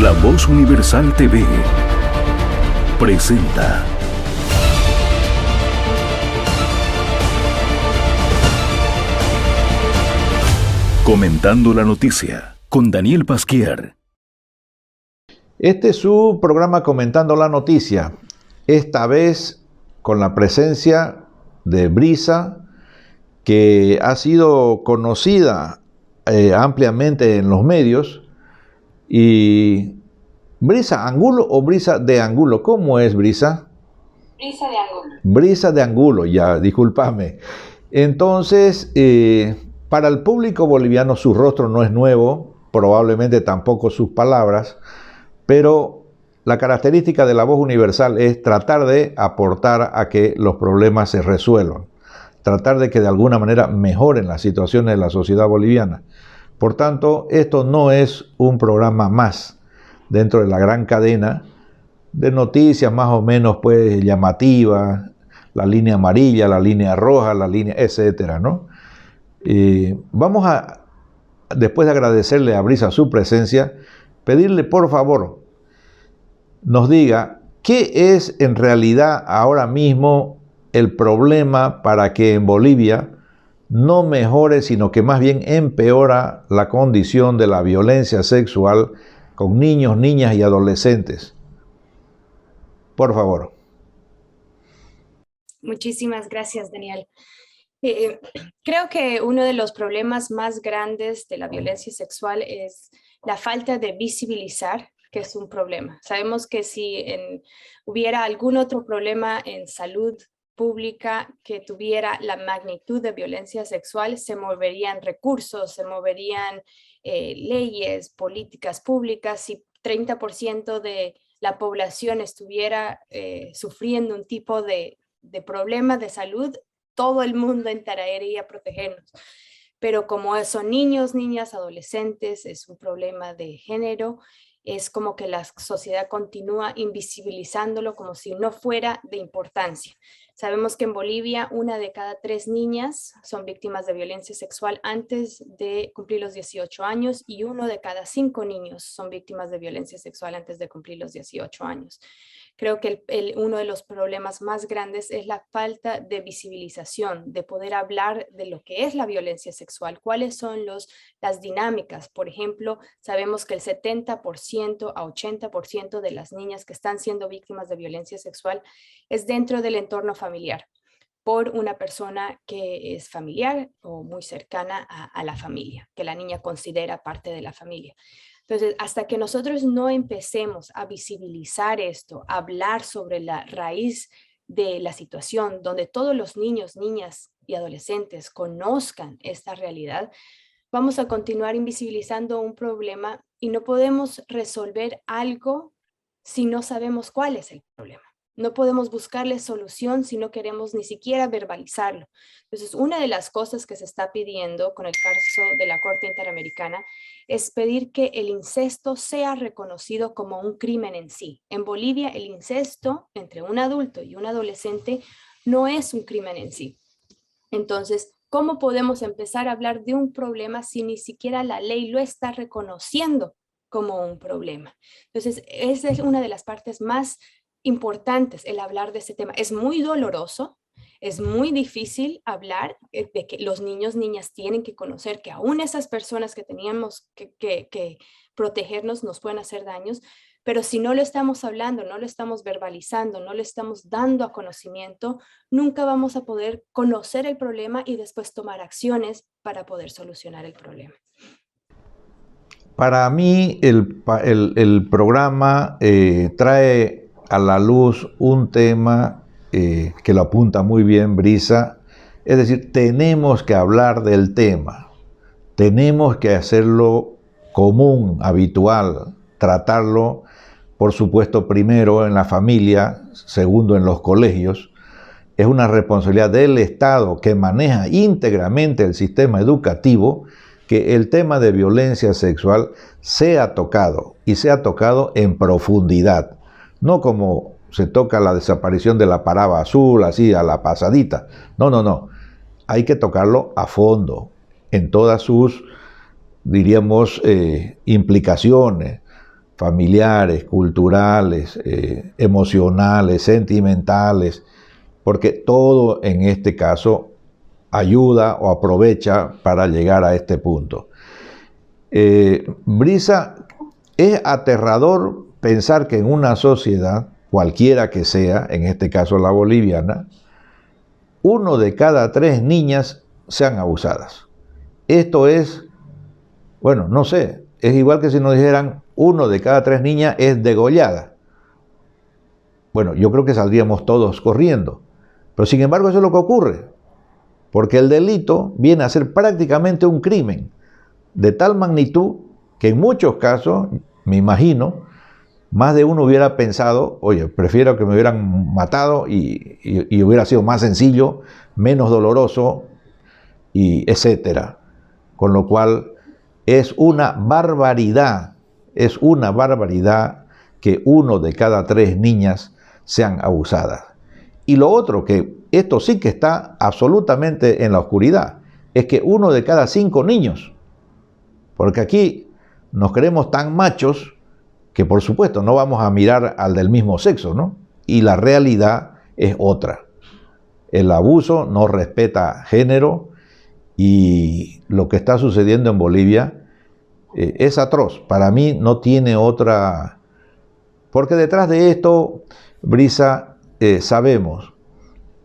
La Voz Universal TV presenta Comentando la Noticia con Daniel Pasquier. Este es su programa Comentando la Noticia, esta vez con la presencia de Brisa, que ha sido conocida ampliamente en los medios. Y Brisa Angulo o Brisa de Angulo, ¿cómo es Brisa? Brisa de Angulo. Brisa de Angulo, ya, discúlpame. Entonces, para el público boliviano su rostro no es nuevo, probablemente tampoco sus palabras, pero la característica de La Voz Universal es tratar de aportar a que los problemas se resuelvan, tratar de que de alguna manera mejoren las situaciones de la sociedad boliviana. Por tanto, esto no es un programa más dentro de la gran cadena de noticias más o menos pues llamativas, la línea amarilla, la línea roja, la línea etcétera, ¿no? Vamos a, después de agradecerle a Brisa su presencia, pedirle por favor nos diga qué es en realidad ahora mismo el problema para que en Bolivia no mejore, sino que más bien empeora la condición de la violencia sexual con niños, niñas y adolescentes. Por favor. Muchísimas gracias, Daniel. Creo que uno de los problemas más grandes de la violencia sexual es la falta de visibilizar que es un problema. Sabemos que si hubiera algún otro problema en salud pública que tuviera la magnitud de violencia sexual, se moverían recursos, se moverían leyes, políticas públicas. Si 30% de la población estuviera sufriendo un tipo de problema de salud, todo el mundo entraría a protegernos. Pero como son niños, niñas, adolescentes, es un problema de género, es como que la sociedad continúa invisibilizándolo como si no fuera de importancia. Sabemos que en Bolivia 1 de cada 3 niñas son víctimas de violencia sexual antes de cumplir los 18 años y 1 de cada 5 niños son víctimas de violencia sexual antes de cumplir los 18 años. Creo que uno de los problemas más grandes es la falta de visibilización, de poder hablar de lo que es la violencia sexual, cuáles son las dinámicas. Por ejemplo, sabemos que el 70% a 80% de las niñas que están siendo víctimas de violencia sexual es dentro del entorno familiar, por una persona que es familiar o muy cercana a la familia, que la niña considera parte de la familia. Entonces, hasta que nosotros no empecemos a visibilizar esto, a hablar sobre la raíz de la situación, donde todos los niños, niñas y adolescentes conozcan esta realidad, vamos a continuar invisibilizando un problema y no podemos resolver algo si no sabemos cuál es el problema. No podemos buscarle solución si no queremos ni siquiera verbalizarlo. Entonces, una de las cosas que se está pidiendo con el caso de la Corte Interamericana es pedir que el incesto sea reconocido como un crimen en sí. En Bolivia, el incesto entre un adulto y un adolescente no es un crimen en sí. Entonces, ¿cómo podemos empezar a hablar de un problema si ni siquiera la ley lo está reconociendo como un problema? Entonces, esa es una de las partes más importantes, el hablar de este tema. Es muy doloroso, es muy difícil hablar de que los niños, niñas tienen que conocer que aún esas personas que teníamos que protegernos nos pueden hacer daños, pero si no lo estamos hablando, no lo estamos verbalizando, no lo estamos dando a conocimiento, nunca vamos a poder conocer el problema y después tomar acciones para poder solucionar el problema. Para mí el programa trae a la luz un tema que lo apunta muy bien Brisa, es decir, tenemos que hablar del tema, tenemos que hacerlo común, habitual, tratarlo, por supuesto, primero en la familia, segundo en los colegios. Es una responsabilidad del Estado que maneja íntegramente el sistema educativo que el tema de violencia sexual sea tocado y sea tocado en profundidad. No como se toca la desaparición de la paraba azul, así a la pasadita. No, no, no. Hay que tocarlo a fondo, en todas sus, diríamos, implicaciones. familiares, culturales, emocionales, sentimentales, porque todo en este caso ayuda o aprovecha para llegar a este punto. Brisa, es aterrador pensar que en una sociedad, cualquiera que sea, en este caso la boliviana, 1 de cada 3 niñas sean abusadas. Esto es, bueno, no sé, es igual que si nos dijeran 1 de cada 3 niñas es degollada. Bueno, yo creo que saldríamos todos corriendo. Pero sin embargo eso es lo que ocurre, porque el delito viene a ser prácticamente un crimen de tal magnitud que en muchos casos, me imagino, más de uno hubiera pensado, oye, prefiero que me hubieran matado y hubiera sido más sencillo, menos doloroso, y etcétera. Con lo cual es una barbaridad que 1 de cada 3 niñas sean abusadas. Y lo otro, que esto sí que está absolutamente en la oscuridad, es que 1 de cada 5 niños, porque aquí nos creemos tan machos que por supuesto no vamos a mirar al del mismo sexo, ¿no? Y la realidad es otra. El abuso no respeta género y lo que está sucediendo en Bolivia es atroz. Para mí no tiene otra... Porque detrás de esto, Brisa, sabemos,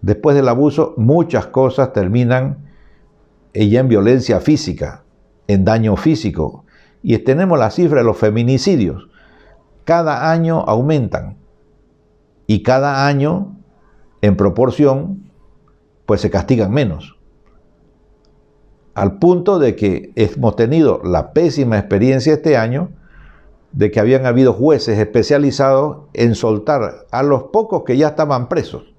después del abuso muchas cosas terminan ya en violencia física, en daño físico. Y tenemos la cifra de los feminicidios. Cada año aumentan y cada año en proporción pues se castigan menos, al punto de que hemos tenido la pésima experiencia este año de que habían habido jueces especializados en soltar a los pocos que ya estaban presos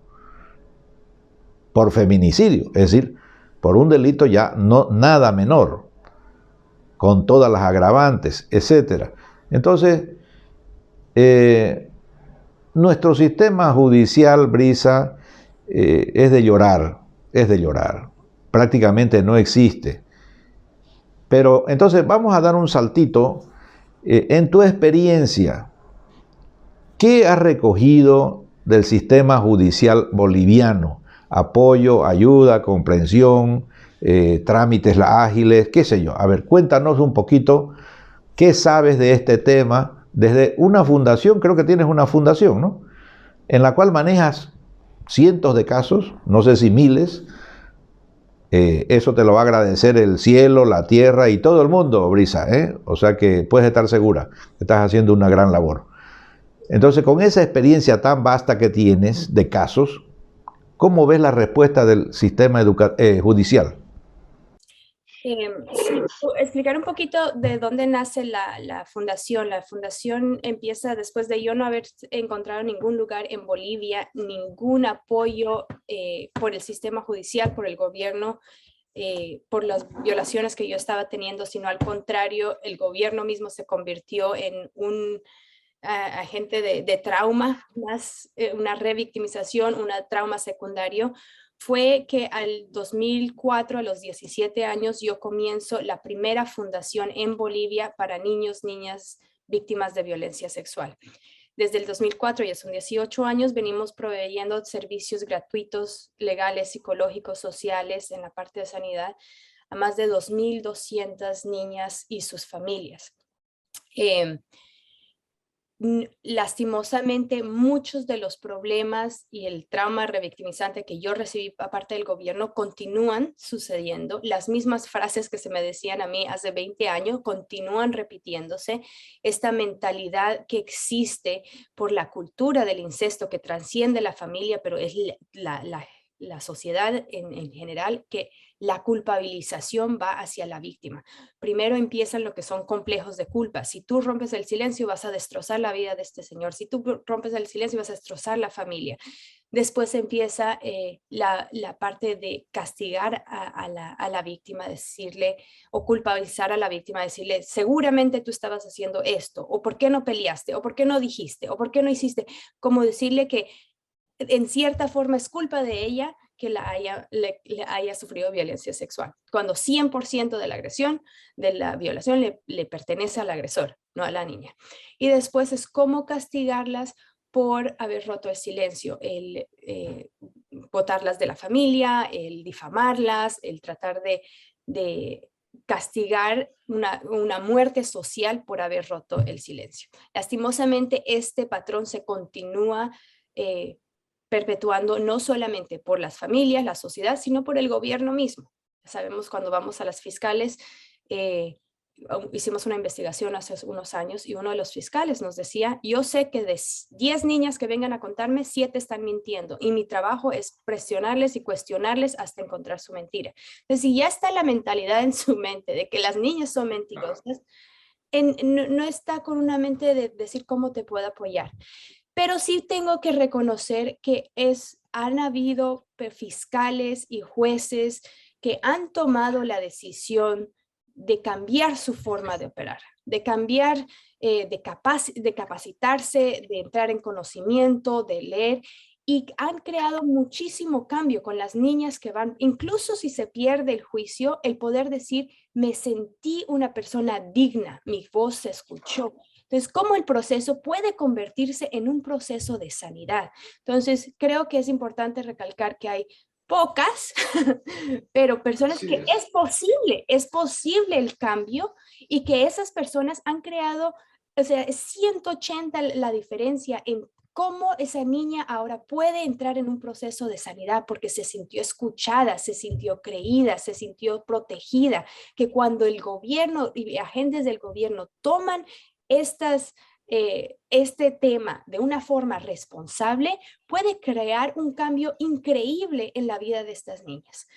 por feminicidio, es decir, por un delito ya no nada menor, con todas las agravantes, etcétera. Entonces, nuestro sistema judicial, Brisa, es de llorar, prácticamente no existe. Pero entonces vamos a dar un saltito. En tu experiencia, ¿qué has recogido del sistema judicial boliviano? Apoyo, ayuda, comprensión, trámites ágiles, qué sé yo. A ver, cuéntanos un poquito qué sabes de este tema desde una fundación, creo que tienes una fundación, ¿no? En la cual manejas cientos de casos, no sé si miles. Eso te lo va a agradecer el cielo, la tierra y todo el mundo, Brisa, ¿eh? O sea que puedes estar segura que estás haciendo una gran labor. Entonces, con esa experiencia tan vasta que tienes de casos, ¿cómo ves la respuesta del sistema judicial? Sí, explicar un poquito de dónde nace la fundación. La fundación empieza después de yo no haber encontrado en ningún lugar en Bolivia ningún apoyo por el sistema judicial, por el gobierno, por las violaciones que yo estaba teniendo, sino al contrario, el gobierno mismo se convirtió en un agente de trauma, más una revictimización, un trauma secundario. Fue que al 2004, a los 17 años, yo comienzo la primera fundación en Bolivia para niños, niñas víctimas de violencia sexual. Desde el 2004, ya son 18 años, venimos proveyendo servicios gratuitos, legales, psicológicos, sociales en la parte de sanidad a más de 2.200 niñas y sus familias. Lastimosamente, muchos de los problemas y el trauma revictimizante que yo recibí aparte del gobierno continúan sucediendo. Las mismas frases que se me decían a mí hace 20 años continúan repitiéndose. Esta mentalidad que existe por la cultura del incesto que trasciende la familia, pero es la sociedad en general, que la culpabilización va hacia la víctima. Primero empiezan lo que son complejos de culpa. Si tú rompes el silencio, vas a destrozar la vida de este señor. Si tú rompes el silencio, vas a destrozar la familia. Después empieza la parte de castigar a la víctima, decirle, o culpabilizar a la víctima, decirle, seguramente tú estabas haciendo esto, o por qué no peleaste, o por qué no dijiste, o por qué no hiciste. Como decirle que en cierta forma es culpa de ella que le haya sufrido violencia sexual, cuando 100% de la agresión, de la violación, le pertenece al agresor. no a la niña. Y después es cómo castigarlas por haber roto el silencio, el botarlas de la familia, el difamarlas, el tratar de castigar una muerte social por haber roto el silencio. Lastimosamente, este patrón se continúa perpetuando no solamente por las familias, la sociedad, sino por el gobierno mismo. Sabemos cuando vamos a las fiscales, hicimos una investigación hace unos años y uno de los fiscales nos decía, yo sé que de 10 niñas que vengan a contarme, 7 están mintiendo y mi trabajo es presionarles y cuestionarles hasta encontrar su mentira. Entonces, si ya está la mentalidad en su mente de que las niñas son mentirosas, no está con una mente de decir cómo te puedo apoyar. Pero sí tengo que reconocer que han habido fiscales y jueces que han tomado la decisión de cambiar su forma de operar, de cambiar, de capacitarse, de entrar en conocimiento, de leer, y han creado muchísimo cambio con las niñas que van, incluso si se pierde el juicio, el poder decir, me sentí una persona digna, mi voz se escuchó. Entonces, cómo el proceso puede convertirse en un proceso de sanidad. Entonces, creo que es importante recalcar que hay pocas, pero personas que es posible el cambio y que esas personas han creado, o sea, 180 la diferencia en cómo esa niña ahora puede entrar en un proceso de sanidad porque se sintió escuchada, se sintió creída, se sintió protegida, que cuando el gobierno y agentes del gobierno toman este tema de una forma responsable, puede crear un cambio increíble en la vida de estas niñas.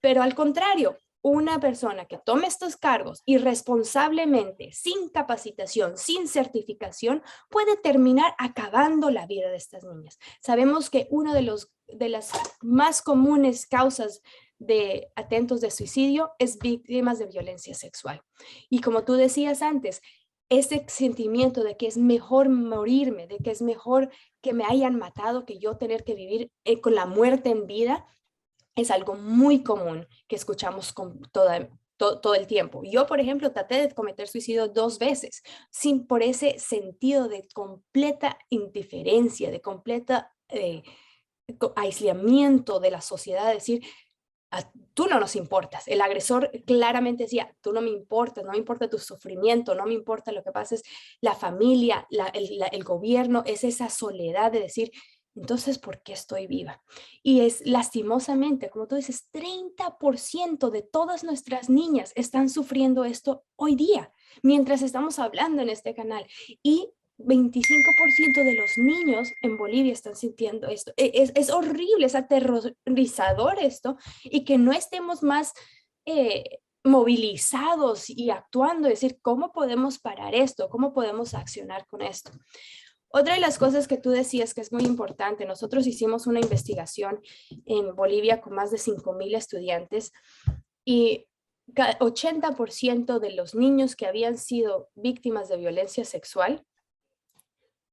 Pero al contrario, una persona que tome estos cargos irresponsablemente, sin capacitación, sin certificación, puede terminar acabando la vida de estas niñas. Sabemos que una de las más comunes causas de atentos de suicidio es víctimas de violencia sexual. Y como tú decías antes, ese sentimiento de que es mejor morirme, de que es mejor que me hayan matado que yo tener que vivir con la muerte en vida, es algo muy común que escuchamos con todo el tiempo. Yo, por ejemplo, traté de cometer suicidio 2 veces, por ese sentido de completa indiferencia, de completa aislamiento de la sociedad, decir, tú no nos importas. El agresor claramente decía, tú no me importas, no me importa tu sufrimiento, no me importa lo que pasa, es la familia, el gobierno, es esa soledad de decir, entonces, ¿por qué estoy viva? Y es lastimosamente, como tú dices, 30% de todas nuestras niñas están sufriendo esto hoy día, mientras estamos hablando en este canal. Y 25% de los niños en Bolivia están sintiendo esto. Es horrible, es aterrorizador esto, y que no estemos más movilizados y actuando, es decir, ¿cómo podemos parar esto? ¿Cómo podemos accionar con esto? Otra de las cosas que tú decías que es muy importante, nosotros hicimos una investigación en Bolivia con más de 5,000 estudiantes y 80% de los niños que habían sido víctimas de violencia sexual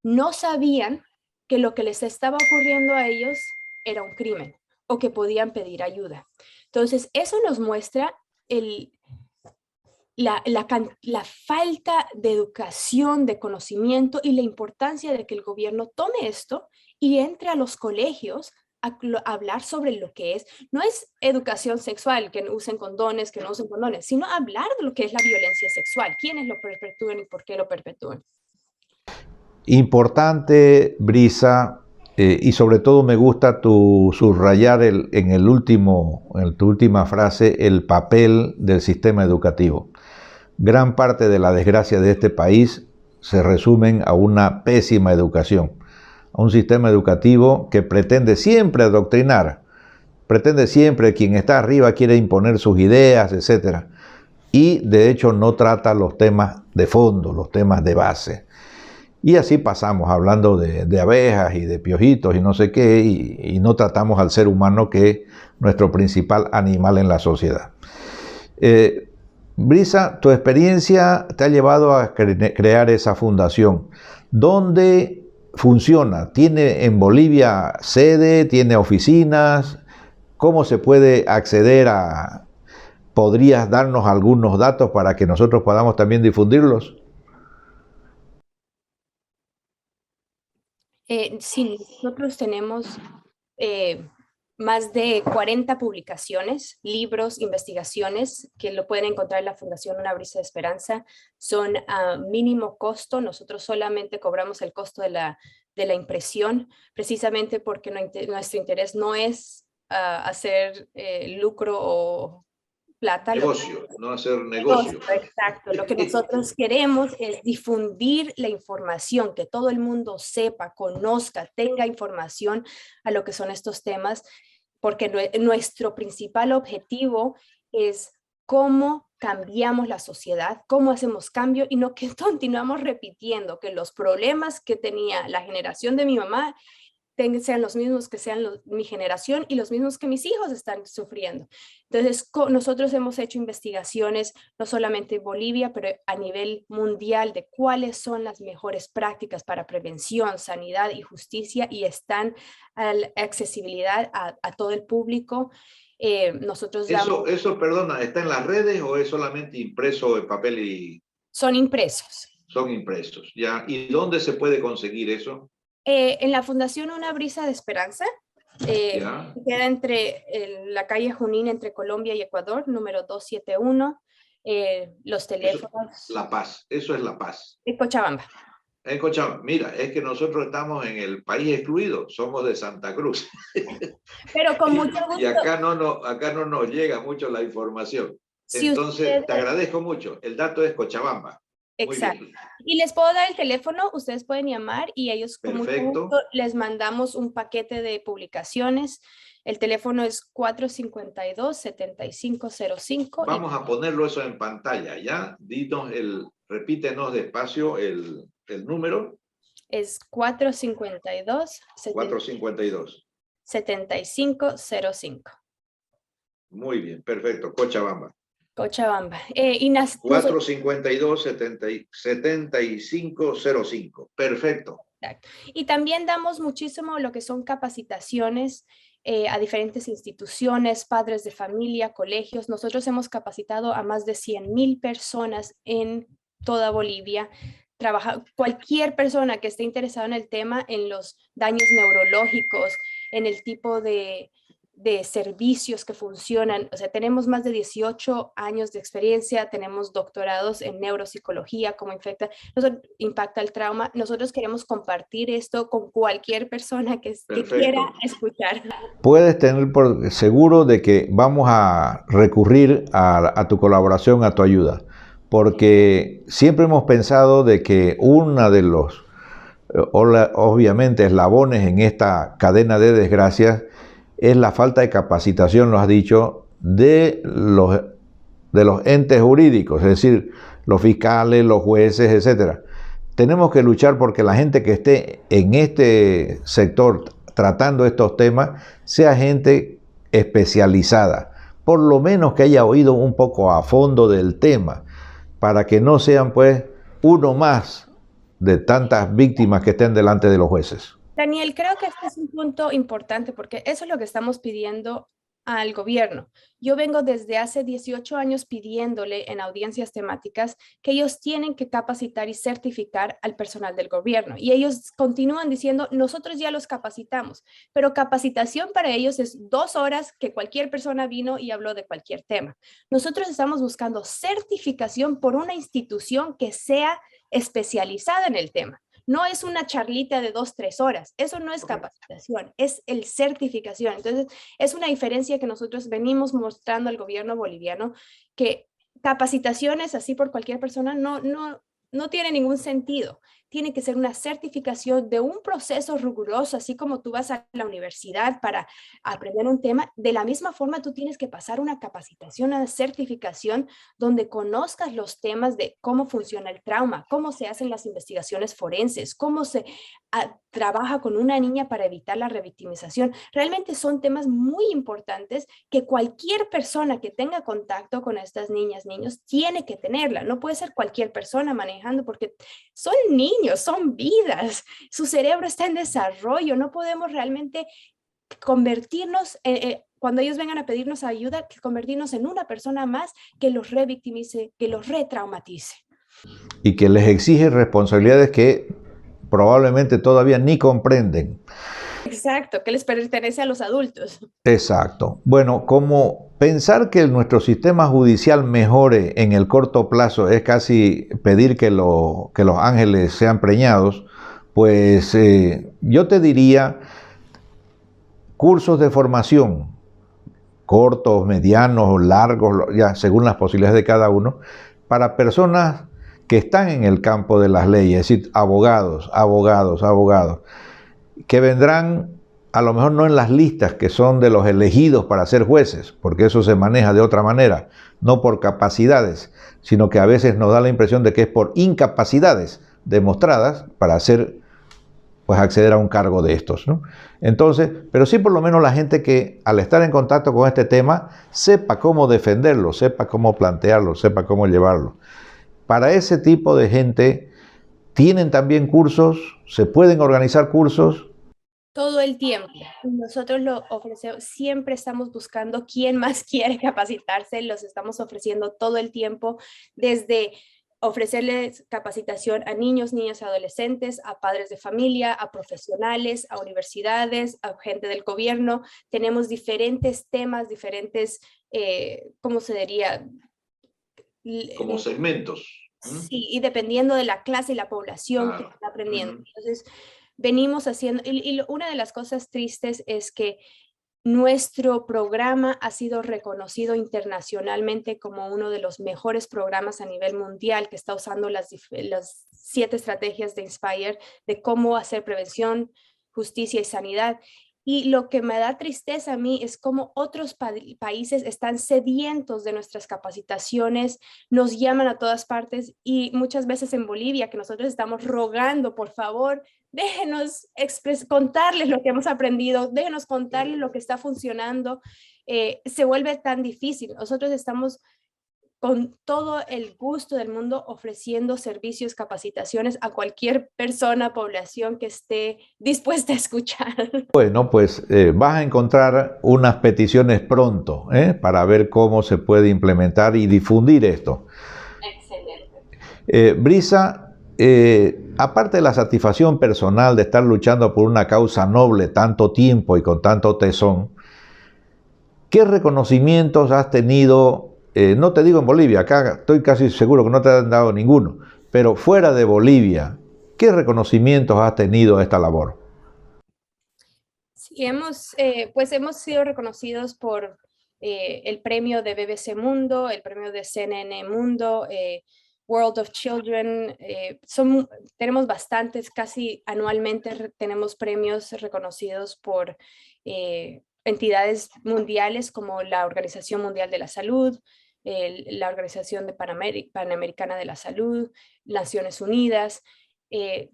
no sabían que lo que les estaba ocurriendo a ellos era un crimen o que podían pedir ayuda. Entonces, eso nos muestra la falta de educación, de conocimiento y la importancia de que el gobierno tome esto y entre a los colegios a hablar sobre lo que es, no es educación sexual, que no usen condones, que no usen condones, sino hablar de lo que es la violencia sexual, quiénes lo perpetúan y por qué lo perpetúan. Importante, Brisa, y sobre todo me gusta tu subrayar en tu última frase el papel del sistema educativo. Gran parte de la desgracia de este país se resumen a una pésima educación, a un sistema educativo que pretende siempre adoctrinar, pretende siempre, quien está arriba quiere imponer sus ideas, etc. Y de hecho no trata los temas de fondo, los temas de base. Y así pasamos hablando de abejas y de piojitos y no sé qué, y no tratamos al ser humano, que es nuestro principal animal en la sociedad. Brisa, tu experiencia te ha llevado a crear esa fundación. ¿Dónde funciona? ¿Tiene en Bolivia sede? ¿Tiene oficinas? ¿Cómo se puede acceder a...? ¿Podrías darnos algunos datos para que nosotros podamos también difundirlos? Sí, nosotros tenemos eh, más de 40 publicaciones, libros, investigaciones que lo pueden encontrar en la Fundación Una Brisa de Esperanza. Son a mínimo costo. Nosotros solamente cobramos el costo de la impresión, precisamente porque nuestro interés no es hacer lucro o plata. Negocio, no hacer Negocio, negocio. exacto. Lo que nosotros queremos es difundir la información, que todo el mundo sepa, conozca, tenga información a lo que son estos temas, porque nuestro principal objetivo es cómo cambiamos la sociedad, cómo hacemos cambio y no que continuamos repitiendo que los problemas que tenía la generación de mi mamá sean los mismos que sean mi generación y los mismos que mis hijos están sufriendo. Entonces, nosotros hemos hecho investigaciones, no solamente en Bolivia, pero a nivel mundial, de cuáles son las mejores prácticas para prevención, sanidad y justicia, y están a la accesibilidad a todo el público. Nosotros damos... Eso, perdona, ¿está en las redes o es solamente impreso en papel y Son impresos. son impresos? ¿Ya? ¿Y dónde se puede conseguir eso? En la Fundación Una Brisa de Esperanza, ¿Ya? queda entre la calle Junín, entre Colombia y Ecuador, número 271, los teléfonos La Paz, eso es La Paz. de Cochabamba. En Cochabamba, mira, es que nosotros estamos en el país excluido, somos de Santa Cruz. Pero con mucho gusto. Y acá no nos llega mucho la información. Si Entonces, ustedes... te agradezco mucho. El dato es Cochabamba. Muy Exacto. bien. Y les puedo dar el teléfono, ustedes pueden llamar y ellos con mucho Perfecto. gusto les mandamos un paquete de publicaciones. El teléfono es 452-7505. Vamos a ponerlo eso en pantalla, ¿ya? Repítenos despacio el número. Es 452-7505. 452. Muy bien, perfecto. Cochabamba. Cochabamba. 452-7505. Perfecto. Y también damos muchísimo lo que son capacitaciones a diferentes instituciones, padres de familia, colegios. Nosotros hemos capacitado a más de 100,000 personas en toda Bolivia. Cualquier persona que esté interesada en el tema, en los daños neurológicos, en el tipo de servicios que funcionan. O sea, tenemos más de 18 años de experiencia, tenemos doctorados en neuropsicología, cómo impacta el trauma. Nosotros queremos compartir esto con cualquier persona que quiera escuchar. Puedes tener por seguro de que vamos a recurrir a tu colaboración, a tu ayuda, porque siempre hemos pensado de que una de los, obviamente, eslabones en esta cadena de desgracias es la falta de capacitación, lo has dicho, de los entes jurídicos, es decir, los fiscales, los jueces, etc. Tenemos que luchar porque la gente que esté en este sector tratando estos temas sea gente especializada, por lo menos que haya oído un poco a fondo del tema, para que no sean pues uno más de tantas víctimas que estén delante de los jueces. Daniel, creo que este es un punto importante porque eso es lo que estamos pidiendo al gobierno. Yo vengo desde hace 18 años pidiéndole en audiencias temáticas que ellos tienen que capacitar y certificar al personal del gobierno. Y ellos continúan diciendo, nosotros ya los capacitamos, pero capacitación para ellos es 2 horas que cualquier persona vino y habló de cualquier tema. Nosotros estamos buscando certificación por una institución que sea especializada en el tema. No es una charlita de 2-3 horas, eso no es capacitación, es el certificación. Entonces, es una diferencia que nosotros venimos mostrando al gobierno boliviano, que capacitaciones así por cualquier persona no tiene ningún sentido. Tiene que ser una certificación de un proceso riguroso, así como tú vas a la universidad para aprender un tema. De la misma forma, tú tienes que pasar una capacitación, una certificación donde conozcas los temas de cómo funciona el trauma, cómo se hacen las investigaciones forenses, cómo se trabaja con una niña para evitar la revictimización. Realmente son temas muy importantes que cualquier persona que tenga contacto con estas niñas, niños, tiene que tenerla. No puede ser cualquier persona manejando porque son niños, son vidas, su cerebro está en desarrollo, no podemos realmente convertirnos, cuando ellos vengan a pedirnos ayuda, convertirnos en una persona más que los revictimice, que los retraumatice. Y que les exige responsabilidades que probablemente todavía ni comprenden. Exacto, que les pertenece a los adultos. Exacto. Bueno, como pensar que nuestro sistema judicial mejore en el corto plazo es casi pedir que los ángeles sean preñados, pues yo te diría cursos de formación, cortos, medianos, largos, ya según las posibilidades de cada uno, para personas que están en el campo de las leyes, es decir, abogados, que vendrán a lo mejor no en las listas que son de los elegidos para ser jueces, porque eso se maneja de otra manera, no por capacidades, sino que a veces nos da la impresión de que es por incapacidades demostradas para acceder a un cargo de estos, ¿no? Entonces, pero sí por lo menos la gente que al estar en contacto con este tema sepa cómo defenderlo, sepa cómo plantearlo, sepa cómo llevarlo. Para ese tipo de gente tienen también cursos, se pueden organizar cursos. Todo el tiempo. Nosotros lo ofrecemos, siempre estamos buscando quién más quiere capacitarse, los estamos ofreciendo todo el tiempo, desde ofrecerles capacitación a niños, niñas, adolescentes, a padres de familia, a profesionales, a universidades, a gente del gobierno. Tenemos diferentes temas, diferentes, ¿cómo se diría? Como segmentos. Sí, y dependiendo de la clase y la población que está aprendiendo. Entonces, venimos haciendo, y una de las cosas tristes es que nuestro programa ha sido reconocido internacionalmente como uno de los mejores programas a nivel mundial, que está usando las 7 estrategias de Inspire de cómo hacer prevención, justicia y sanidad. Y lo que me da tristeza a mí es cómo otros países están sedientos de nuestras capacitaciones, nos llaman a todas partes, y muchas veces en Bolivia, que nosotros estamos rogando, por favor, déjenos contarles lo que hemos aprendido, déjenos contarles lo que está funcionando, se vuelve tan difícil. Nosotros estamos con todo el gusto del mundo ofreciendo servicios, capacitaciones a cualquier persona, población que esté dispuesta a escuchar. Bueno, pues vas a encontrar unas peticiones pronto para ver cómo se puede implementar y difundir esto. Excelente. Brisa, aparte de la satisfacción personal de estar luchando por una causa noble tanto tiempo y con tanto tesón, ¿qué reconocimientos has tenido? No te digo en Bolivia, acá estoy casi seguro que no te han dado ninguno, pero fuera de Bolivia, ¿qué reconocimientos has tenido a esta labor? Sí, hemos sido reconocidos por el premio de BBC Mundo, el premio de CNN Mundo, World of Children. Tenemos bastantes, casi anualmente tenemos premios reconocidos por entidades mundiales como la Organización Mundial de la Salud, la Organización Panamericana de la Salud, Naciones Unidas.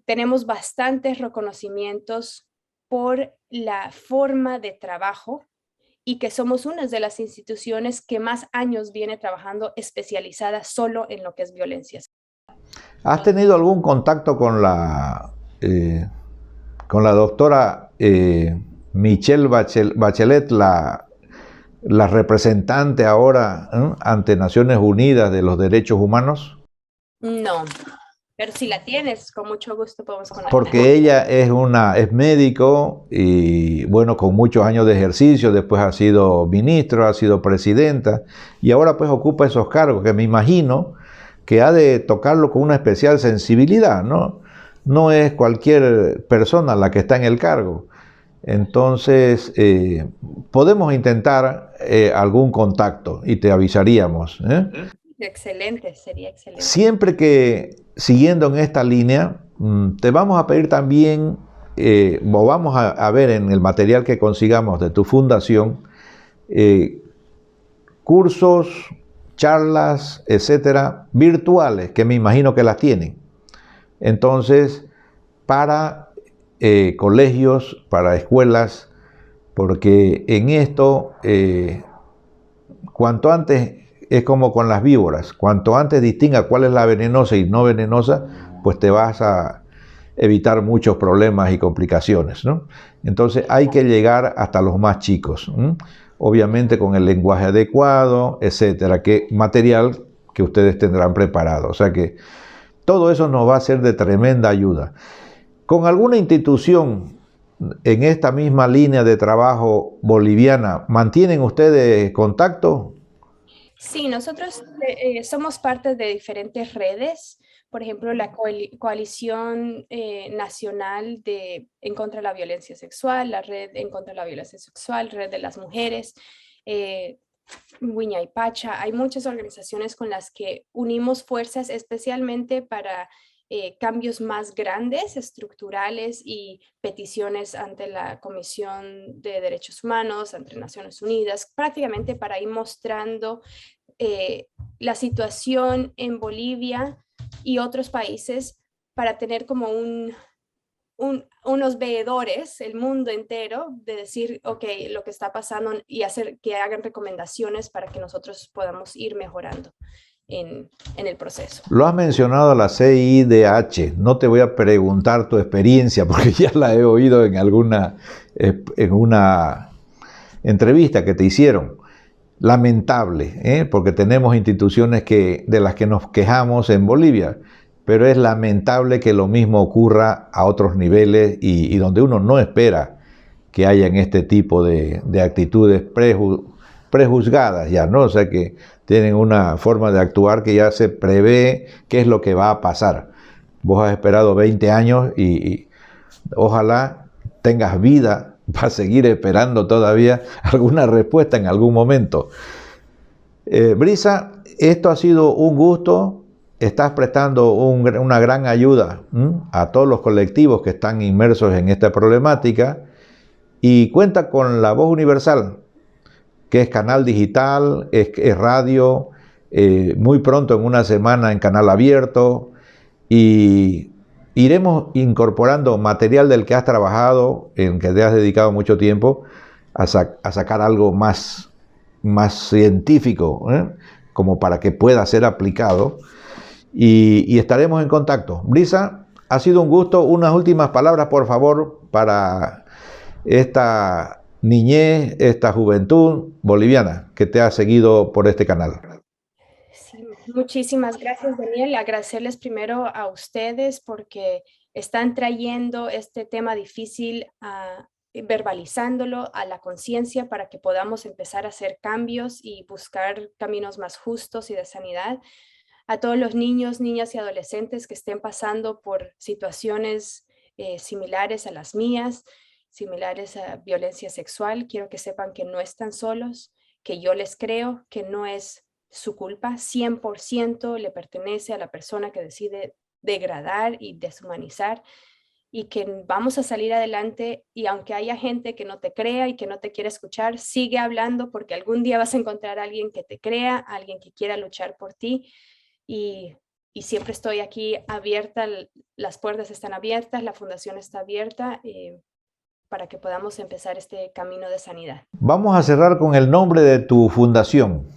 Tenemos bastantes reconocimientos por la forma de trabajo y que somos una de las instituciones que más años viene trabajando especializada solo en lo que es violencia. ¿Has tenido algún contacto con la doctora Michelle Bachelet, la representante ahora ante Naciones Unidas de los Derechos Humanos? No, pero si la tienes, con mucho gusto podemos conectar. Porque ella es médico y bueno, con muchos años de ejercicio, después ha sido ministra, ha sido presidenta y ahora pues ocupa esos cargos que me imagino que ha de tocarlo con una especial sensibilidad, ¿no? No es cualquier persona la que está en el cargo. Entonces, podemos intentar algún contacto y te avisaríamos. Excelente, sería excelente. Siempre que, siguiendo en esta línea, te vamos a pedir también, o vamos a ver en el material que consigamos de tu fundación, cursos, charlas, etcétera, virtuales, que me imagino que las tienen. Entonces, para colegios, para escuelas, porque en esto, cuanto antes, es como con las víboras, cuanto antes distinga cuál es la venenosa y no venenosa, pues te vas a evitar muchos problemas y complicaciones, ¿no? Entonces hay que llegar hasta los más chicos, obviamente con el lenguaje adecuado, etcétera, material que ustedes tendrán preparado. O sea que todo eso nos va a ser de tremenda ayuda. ¿Con alguna institución en esta misma línea de trabajo boliviana mantienen ustedes contacto? Sí, nosotros somos parte de diferentes redes, por ejemplo, la Coalición Nacional en contra de la Violencia Sexual, la Red en contra de la Violencia Sexual, Red de las Mujeres, Wiña y Pacha. Hay muchas organizaciones con las que unimos fuerzas especialmente para cambios más grandes, estructurales y peticiones ante la Comisión de Derechos Humanos, ante Naciones Unidas, prácticamente para ir mostrando la situación en Bolivia y otros países para tener como unos veedores, el mundo entero, de decir, ok, lo que está pasando y hacer que hagan recomendaciones para que nosotros podamos ir mejorando en el proceso. Lo has mencionado a la CIDH. No te voy a preguntar tu experiencia porque ya la he oído en una entrevista que te hicieron. Lamentable, porque tenemos instituciones de las que nos quejamos en Bolivia, pero es lamentable que lo mismo ocurra a otros niveles y donde uno no espera que hayan este tipo de actitudes prejuzgadas ya, ¿no? O sea, que tienen una forma de actuar que ya se prevé qué es lo que va a pasar. Vos has esperado 20 años y ojalá tengas vida para seguir esperando todavía alguna respuesta en algún momento. Brisa, esto ha sido un gusto. Estás prestando una gran ayuda a todos los colectivos que están inmersos en esta problemática y cuenta con La Voz Universal, que es canal digital, es radio, muy pronto en una semana en canal abierto, y iremos incorporando material del que has trabajado, en que te has dedicado mucho tiempo, a sacar algo más científico, como para que pueda ser aplicado, y estaremos en contacto. Brisa, ha sido un gusto. Unas últimas palabras, por favor, para esta niñez, esta juventud boliviana que te ha seguido por este canal. Sí, muchísimas gracias, Daniel. Agradecerles primero a ustedes porque están trayendo este tema difícil, verbalizándolo a la conciencia para que podamos empezar a hacer cambios y buscar caminos más justos y de sanidad. A todos los niños, niñas y adolescentes que estén pasando por situaciones similares a las mías, similares a violencia sexual, quiero que sepan que no están solos, que yo les creo, que no es su culpa, 100% le pertenece a la persona que decide degradar y deshumanizar, y que vamos a salir adelante, y aunque haya gente que no te crea y que no te quiera escuchar, sigue hablando porque algún día vas a encontrar a alguien que te crea, a alguien que quiera luchar por ti, y siempre estoy aquí abierta, las puertas están abiertas, la fundación está abierta, para que podamos empezar este camino de sanidad. Vamos a cerrar con el nombre de tu fundación.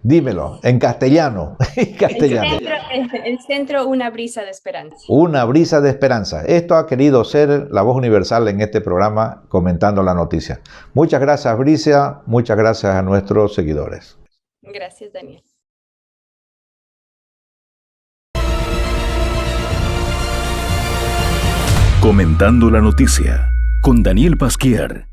Dímelo, en castellano. El centro Una Brisa de Esperanza. Una Brisa de Esperanza. Esto ha querido ser La Voz Universal en este programa comentando la noticia. Muchas gracias, Brisa. Muchas gracias a nuestros seguidores. Gracias, Daniel. Comentando la noticia con Daniel Pasquier.